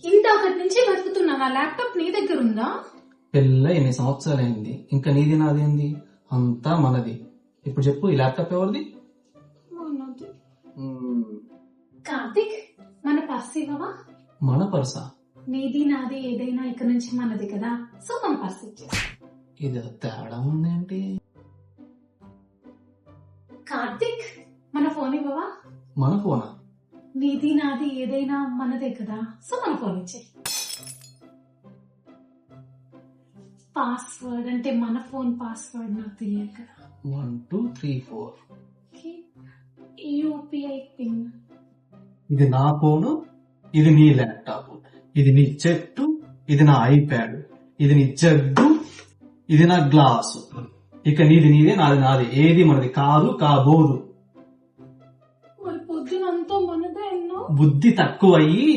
ఇంత ఒకటి నుంచి బతుకుతున్నా, నా ల్యాప్టాప్ నీ దగ్గర ఉందా? పెళ్ళ ఎన్ని సంవత్సరాలైంది, ఇంకా నీది నాదేంది, అంతా మనది. ఇప్పుడు చెప్పు, ఈ ల్యాప్టాప్ ఎవరిది? మనది. కార్తిక్, మన పర్స్ ఇవ్వవా? మన పర్సా? నీది నాది ఏదైనా ఇక్కడ నుంచి మనది కదా, సో మన పర్స్ ఇచ్చేసి. ఇది తేడా ఉందేంటి? కార్తిక్, మన ఫోన్ ఇవ్వవా? మన ఫోనా? నీది నాది ఏదైనా మనదే కదా, సో మన ఫోన్ ఇచ్చే. పాస్వర్డ్ అంటే మన ఫోన్ పాస్వర్డ్ నాకు తెలియదు కదా. 1 2 3 4. UPI pin. ఇది నా ఫోను, ఇది నీ ల్యాప్టాప్, ఇది నీ చెట్టు, ఇది నా ఐప్యాడ్, ఇది నీ జగ్గు, ఇది నా గ్లాసు. ఇక నీది నీదే, నాది నాదే, ఏది మనది కాదు, కాబోదు. మరి పొద్దునంతా మనదే అన్నా. బుద్ధి తక్కువయ్యి